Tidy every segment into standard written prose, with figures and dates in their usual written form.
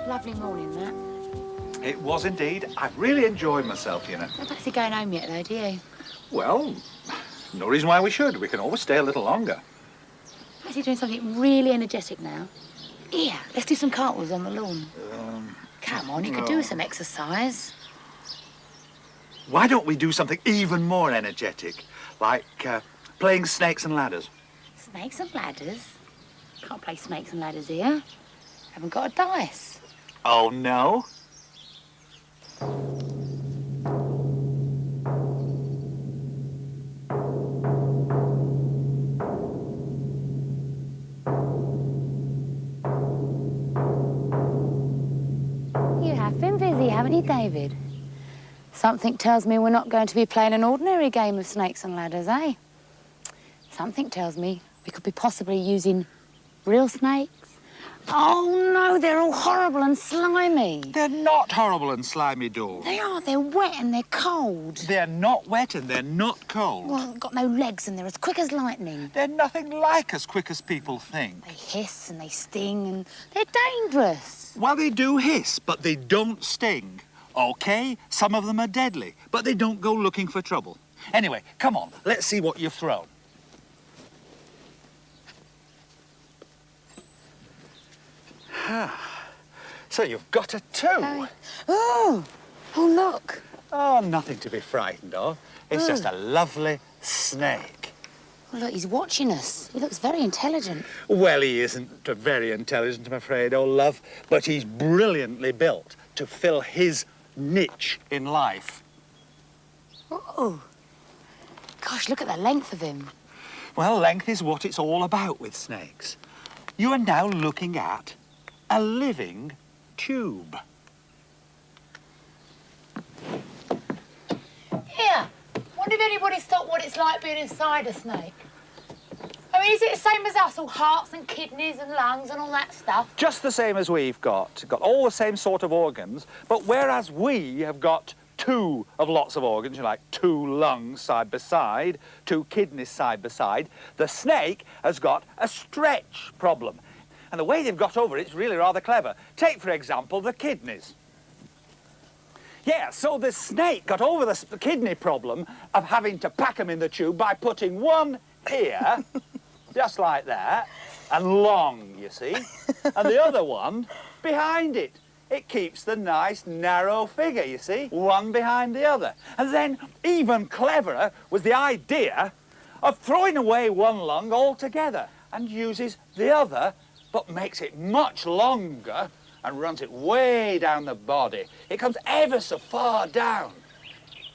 Lovely morning, that. It was indeed. I've really enjoyed myself, you know. I don't fancy going home yet, though, do you? Well, no reason why we should. We can always stay a little longer. Fancy doing something really energetic now? Yeah, let's do some cartwheels on the lawn. Come on, you could do some exercise. Why don't we do something even more energetic? Like playing snakes and ladders. Snakes and ladders? Can't play snakes and ladders here. Haven't got a dice. Oh, no? You have been busy, haven't you, David? Something tells me we're not going to be playing an ordinary game of snakes and ladders, eh? Something tells me we could be possibly using real snakes. Oh, no, they're all horrible and slimy. They're not horrible and slimy, Dawn. They are. They're wet and they're cold. They're not wet and they're not cold. Well, they've got no legs and they're as quick as lightning. They're nothing like as quick as people think. They hiss and they sting and they're dangerous. Well, they do hiss, but they don't sting. OK, some of them are deadly, but they don't go looking for trouble. Anyway, come on, let's see what you've thrown. So you've got a 2. Oh, look. Oh, nothing to be frightened of. It's just a lovely snake. Oh, look, he's watching us. He looks very intelligent. Well, he isn't very intelligent, I'm afraid, old love, but he's brilliantly built to fill his niche in life. Oh, gosh, look at the length of him. Well, length is what it's all about with snakes. You are now looking at a living tube. Here, wonder if anybody's thought what it's like being inside a snake. I mean, is it the same as us, all hearts and kidneys and lungs and all that stuff? Just the same as we've got all the same sort of organs, but whereas we have got 2 of lots of organs, like 2 lungs side by side, 2 kidneys side by side, the snake has got a stretch problem. And the way they've got over it's really rather clever. Take, for example, the kidneys. Yeah, so the snake got over the kidney problem of having to pack them in the tube by putting one here, just like that, and long, you see, and the other one behind it. It keeps the nice, narrow figure, you see, one behind the other. And then, even cleverer was the idea of throwing away one lung altogether and uses the other, but makes it much longer and runs it way down the body. It comes ever so far down,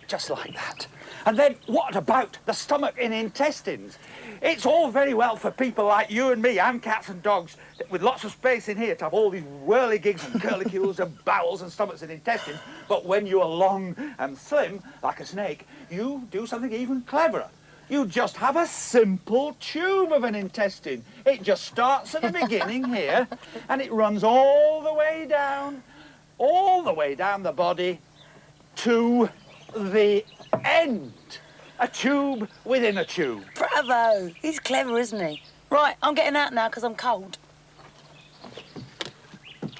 just like that. And then what about the stomach and intestines? It's all very well for people like you and me and cats and dogs with lots of space in here to have all these whirligigs and curlicues and bowels and stomachs and intestines, but when you're long and slim, like a snake, you do something even cleverer. You just have a simple tube of an intestine. It just starts at the beginning here, and it runs all the way down the body to the end. A tube within a tube. Bravo! He's clever, isn't he? Right, I'm getting out now because I'm cold. Of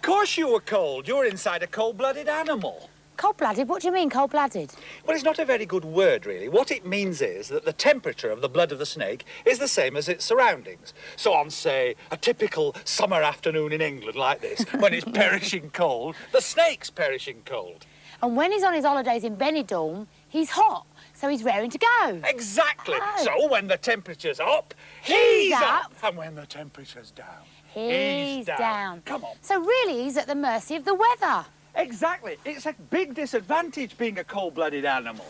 course you were cold. You're inside a cold-blooded animal. Cold-blooded? What do you mean, cold-blooded? Well, it's not a very good word, really. What it means is that the temperature of the blood of the snake is the same as its surroundings. So on, say, a typical summer afternoon in England like this, when it's perishing cold, the snake's perishing cold. And when he's on his holidays in Benidorm, he's hot, so he's raring to go. Exactly. Oh. So when the temperature's up, he's up. And when the temperature's down, He's down. Come on. So really, he's at the mercy of the weather. Exactly. It's a big disadvantage being a cold-blooded animal.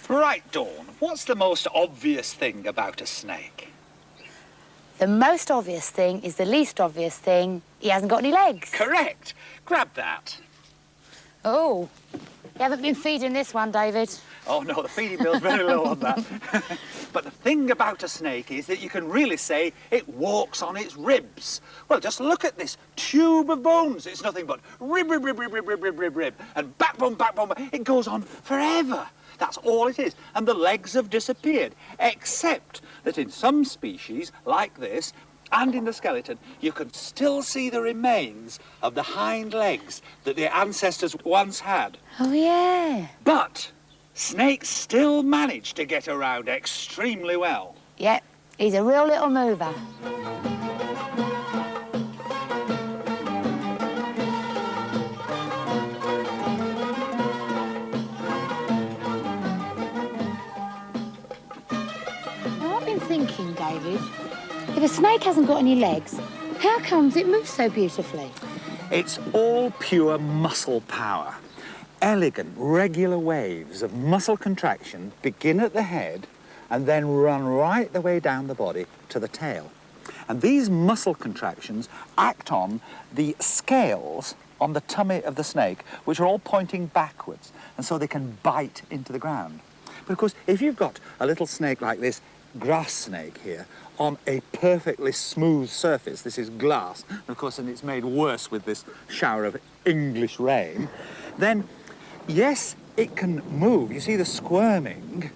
Right, Dawn, what's the most obvious thing about a snake? The most obvious thing is the least obvious thing. He hasn't got any legs. Correct. Grab that. Oh, you haven't been feeding this one, David. Oh, no, the feeding bill's very low on that. But the thing about a snake is that you can really say it walks on its ribs. Well, just look at this tube of bones. It's nothing but rib, rib, rib, rib, rib, rib, rib, rib, rib, and backbone, backbone. It goes on forever. That's all it is. And the legs have disappeared, except that in some species, like this, and in the skeleton, you can still see the remains of the hind legs that the ancestors once had. Oh, yeah. But snakes still manage to get around extremely well. Yep, he's a real little mover. Now, I've been thinking, David, if a snake hasn't got any legs, how comes it moves so beautifully? It's all pure muscle power. Elegant, regular waves of muscle contraction begin at the head and then run right the way down the body to the tail. And these muscle contractions act on the scales on the tummy of the snake, which are all pointing backwards, and so they can bite into the ground. But of course, if you've got a little snake like this grass snake here on a perfectly smooth surface, this is glass, of course, and it's made worse with this shower of English rain, then yes, it can move. You see the squirming,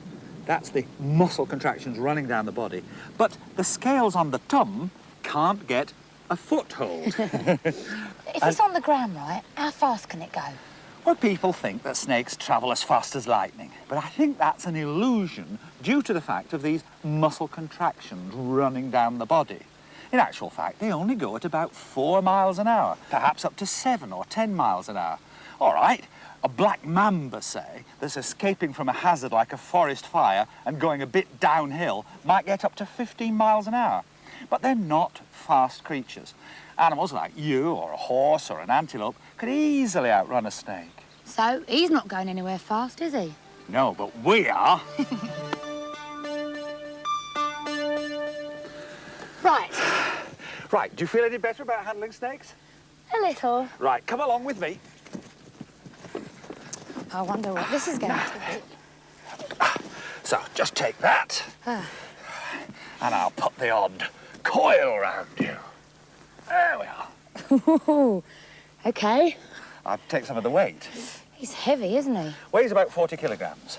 that's the muscle contractions running down the body, but the scales on the tum can't get a foothold. If it's on the ground, right, how fast can it go? Well, people think that snakes travel as fast as lightning, but I think that's an illusion due to the fact of these muscle contractions running down the body. In actual fact, they only go at about 4 miles an hour, perhaps up to 7 or 10 miles an hour. All right, a black mamba, say, that's escaping from a hazard like a forest fire and going a bit downhill might get up to 15 miles an hour. But they're not fast creatures. Animals like you or a horse or an antelope could easily outrun a snake. So, he's not going anywhere fast, is he? No, but we are. Right. Right, do you feel any better about handling snakes? A little. Right, come along with me. I wonder what this is going to be. So, just take that. And I'll put the odd coil round you. There we are. Ooh, OK. I'll take some of the weight. He's heavy, isn't he? Weighs about 40 kilograms.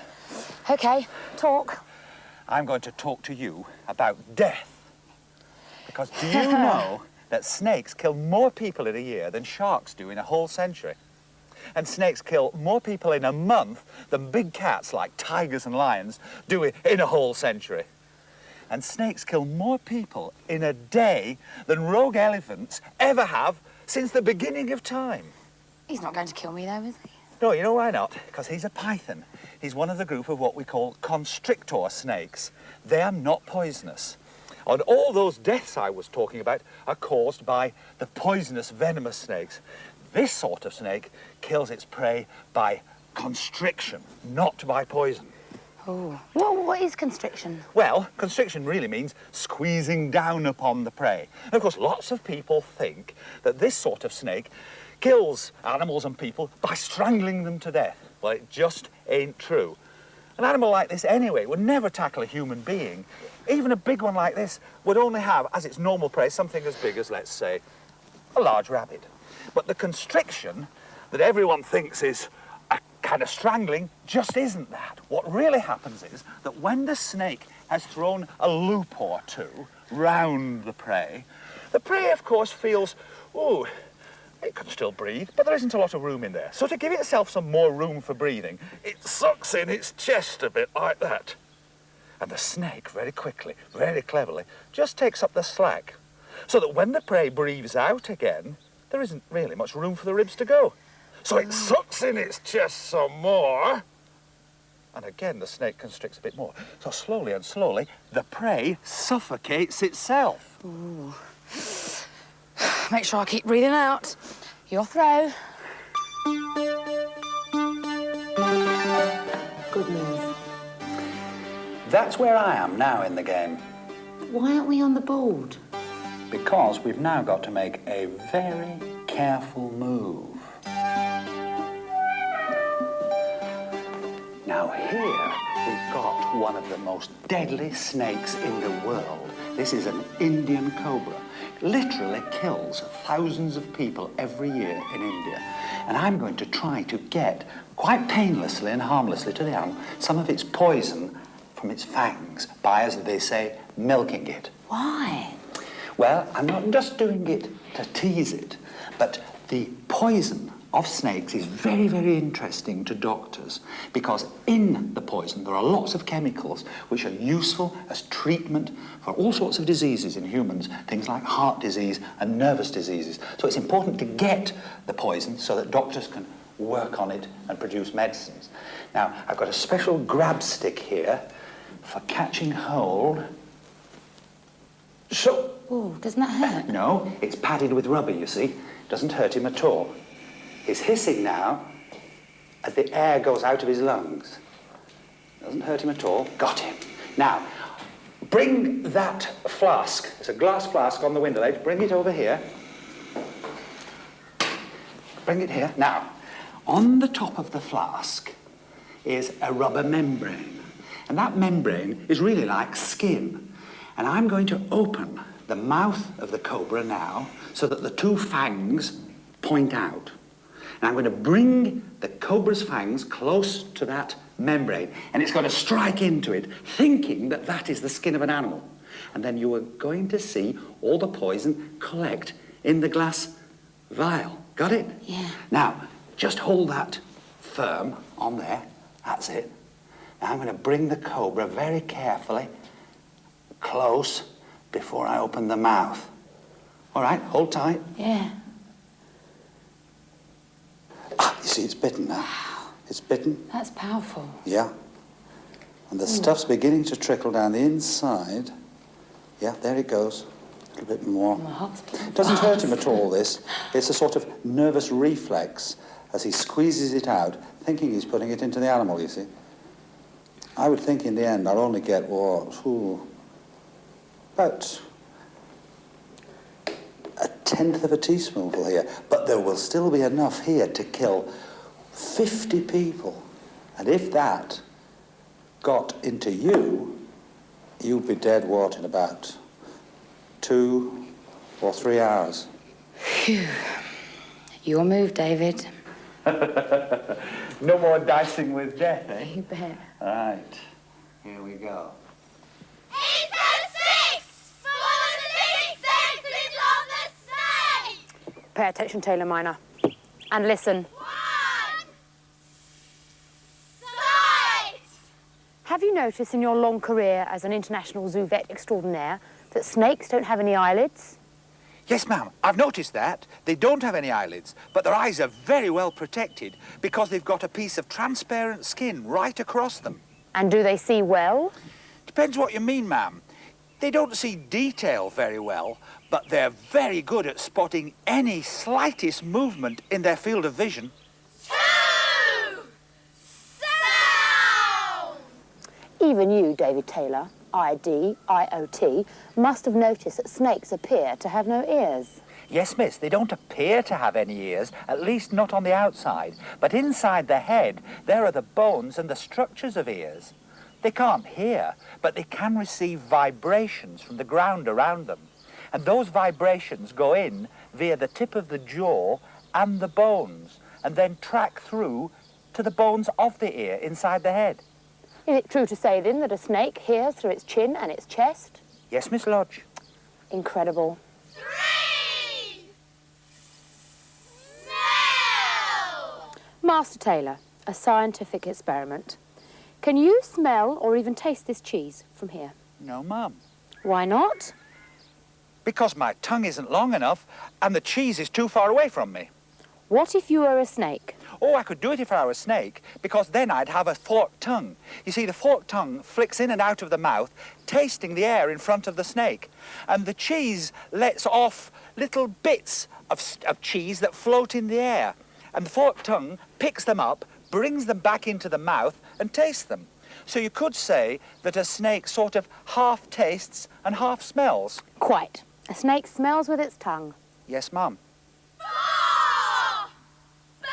OK, talk. I'm going to talk to you about death. Because do you know that snakes kill more people in a year than sharks do in a whole century? And snakes kill more people in a month than big cats like tigers and lions do in a whole century. And snakes kill more people in a day than rogue elephants ever have since the beginning of time. He's not going to kill me, though, is he? No, you know why not? Because he's a python. He's one of the group of what we call constrictor snakes. They are not poisonous. And all those deaths I was talking about are caused by the poisonous venomous snakes. This sort of snake kills its prey by constriction, not by poison. Oh. What is constriction? Well, constriction really means squeezing down upon the prey. And of course, lots of people think that this sort of snake kills animals and people by strangling them to death. Well, it just ain't true. An animal like this, anyway, would never tackle a human being. Even a big one like this would only have, as its normal prey, something as big as, let's say, a large rabbit. But the constriction that everyone thinks is a kind of strangling just isn't that. What really happens is that when the snake has thrown a loop or two round the prey, of course, feels, ooh, it can still breathe, but there isn't a lot of room in there. So to give itself some more room for breathing, it sucks in its chest a bit like that. And the snake, very quickly, very cleverly, just takes up the slack, so that when the prey breathes out again, there isn't really much room for the ribs to go. So it sucks in its chest some more, and again the snake constricts a bit more. So slowly and slowly, the prey suffocates itself. Ooh. Make sure I keep breathing out. Your throw. Good move. That's where I am now in the game. Why aren't we on the board? Because we've now got to make a very careful move. Now here we've got one of the most deadly snakes in the world. This is an Indian cobra. It literally kills thousands of people every year in India. And I'm going to try to get, quite painlessly and harmlessly to the animal, some of its poison from its fangs by, as they say, milking it. Why? Well, I'm not just doing it to tease it, but the poison of snakes is very, very interesting to doctors because in the poison there are lots of chemicals which are useful as treatment for all sorts of diseases in humans, things like heart disease and nervous diseases. So it's important to get the poison so that doctors can work on it and produce medicines. Now, I've got a special grab stick here for catching hold. So... Oh, doesn't that hurt? No, it's padded with rubber, you see. Doesn't hurt him at all. He's hissing now as the air goes out of his lungs. Doesn't hurt him at all. Got him. Now, bring that flask. It's a glass flask on the window ledge. Bring it over here. Bring it here. Now, on the top of the flask is a rubber membrane. And that membrane is really like skin. And I'm going to open the mouth of the cobra now so that the two fangs point out. And I'm going to bring the cobra's fangs close to that membrane, and it's going to strike into it, thinking that that is the skin of an animal. And then you are going to see all the poison collect in the glass vial. Got it? Yeah. Now, just hold that firm on there. That's it. Now I'm going to bring the cobra very carefully close before I open the mouth. All right, hold tight. Yeah. Ah, you see, it's bitten now. It's bitten. That's powerful. Yeah. And the stuff's beginning to trickle down the inside. Yeah, there it goes. A little bit more. My heart's It doesn't hurt him at all, this. It's a sort of nervous reflex as he squeezes it out, thinking he's putting it into the animal, you see. I would think in the end I'll only get, about a tenth of a teaspoonful here. But there will still be enough here to kill 50 people. And if that got into you, you'd be dead what in about 2 or 3 hours. Phew. Your move, David. No more dicing with death, eh? You bet. Right, here we go. 806! For the big senses of the snake! Pay attention, Taylor Minor. And listen. 1 sight! Have you noticed in your long career as an international zoo vet extraordinaire that snakes don't have any eyelids? Yes, ma'am, I've noticed that. They don't have any eyelids, but their eyes are very well protected because they've got a piece of transparent skin right across them. And do they see well? Depends what you mean, ma'am. They don't see detail very well, but they're very good at spotting any slightest movement in their field of vision. 2 sound! Even you, David Taylor, ID, IOT, must have noticed that snakes appear to have no ears. Yes, miss, they don't appear to have any ears, at least not on the outside. But inside the head, there are the bones and the structures of ears. They can't hear, but they can receive vibrations from the ground around them. And those vibrations go in via the tip of the jaw and the bones, and then track through to the bones of the ear inside the head. Is it true to say, then, that a snake hears through its chin and its chest? Yes, Miss Lodge. Incredible. 3 smell! Master Taylor, a scientific experiment. Can you smell or even taste this cheese from here? No, ma'am. Why not? Because my tongue isn't long enough and the cheese is too far away from me. What if you were a snake? Oh, I could do it if I were a snake, because then I'd have a forked tongue. You see, the forked tongue flicks in and out of the mouth, tasting the air in front of the snake. And the cheese lets off little bits of cheese that float in the air. And the forked tongue picks them up, brings them back into the mouth and tastes them. So you could say that a snake sort of half tastes and half smells. Quite. A snake smells with its tongue. Yes, ma'am. 4 balance!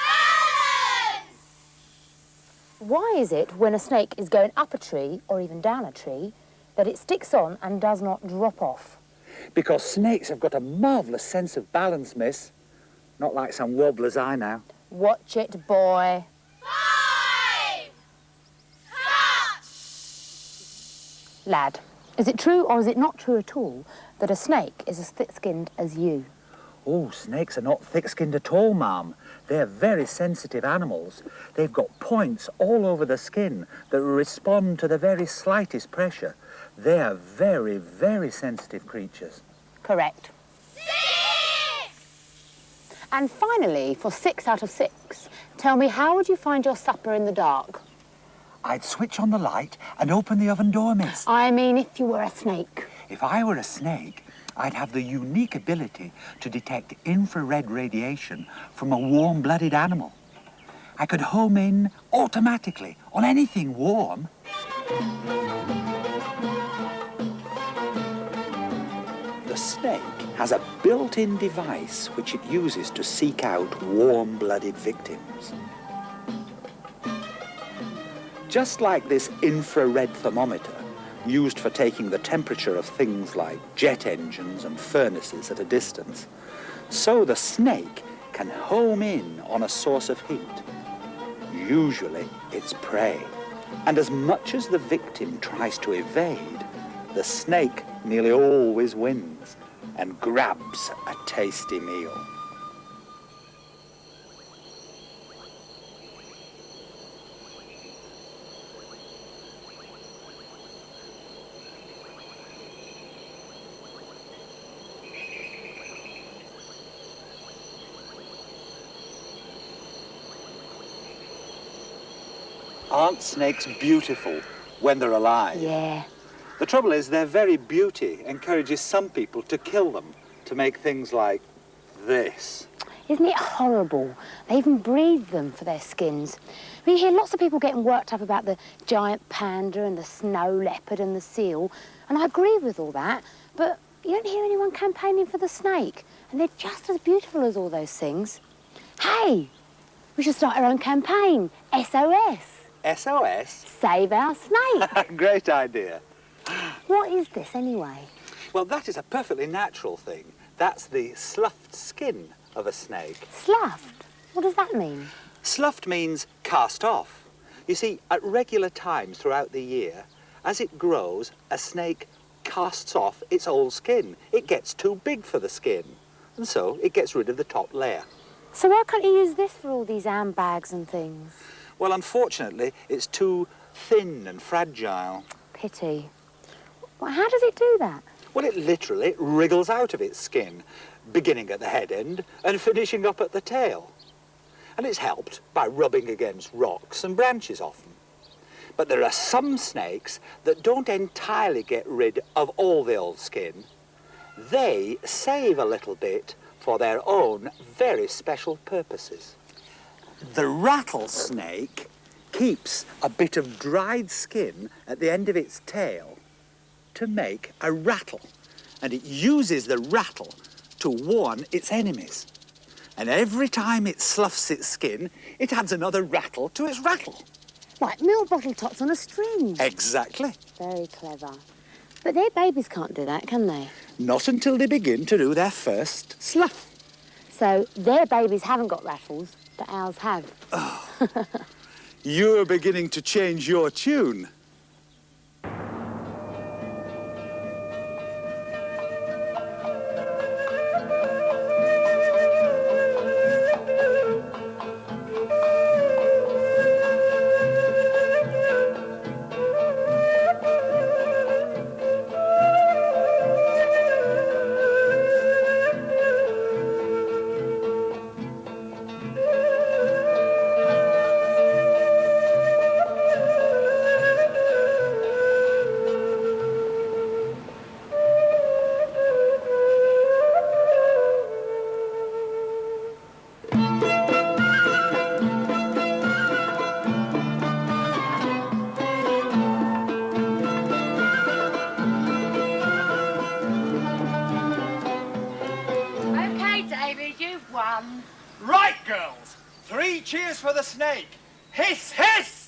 Why is it when a snake is going up a tree, or even down a tree, that it sticks on and does not drop off? Because snakes have got a marvellous sense of balance, miss. Not like some wobblers I know. Watch it, boy. 5 touch! Lad, Is it true or is it not true at all that a snake is as thick-skinned as you? Oh, snakes are not thick-skinned at all, ma'am. They're very sensitive animals. They've got points all over the skin that respond to the very slightest pressure. They are very, very sensitive creatures. Correct. 6! And finally, for 6 out of 6, tell me, how would you find your supper in the dark? I'd switch on the light and open the oven door, miss. I mean, if you were a snake. If I were a snake, I'd have the unique ability to detect infrared radiation from a warm-blooded animal. I could home in automatically on anything warm. The snake has a built-in device which it uses to seek out warm-blooded victims. Just like this infrared thermometer, used for taking the temperature of things like jet engines and furnaces at a distance, so the snake can home in on a source of heat. Usually it's prey, and as much as the victim tries to evade, the snake nearly always wins and grabs a tasty meal. Aren't snakes beautiful when they're alive? Yeah. The trouble is their very beauty encourages some people to kill them to make things like this. Isn't it horrible? They even breed them for their skins. We hear lots of people getting worked up about the giant panda and the snow leopard and the seal, and I agree with all that, but you don't hear anyone campaigning for the snake, and they're just as beautiful as all those things. Hey, we should start our own campaign, SOS. SOS? Save our snake. Great idea. What is this anyway? Well, that is a perfectly natural thing. That's the sloughed skin of a snake. Sloughed? What does that mean? Sloughed means cast off. You see, at regular times throughout the year, as it grows, a snake casts off its old skin. It gets too big for the skin, and so it gets rid of the top layer. So why can't you use this for all these handbags and things? Well, unfortunately, it's too thin and fragile. Pity. Well, how does it do that? Well, it literally wriggles out of its skin, beginning at the head end and finishing up at the tail. And it's helped by rubbing against rocks and branches often. But there are some snakes that don't entirely get rid of all the old skin. They save a little bit for their own very special purposes. The rattlesnake keeps a bit of dried skin at the end of its tail to make a rattle, and it uses the rattle to warn its enemies. And every time it sloughs its skin, it adds another rattle to its rattle. Like milk bottle tops on a string. Exactly. Very clever. But their babies can't do that, can they? Not until they begin to do their first slough. So their babies haven't got rattles, but ours have. You're beginning to change your tune. You've won. Right, girls. 3 cheers for the snake. Hiss, hiss!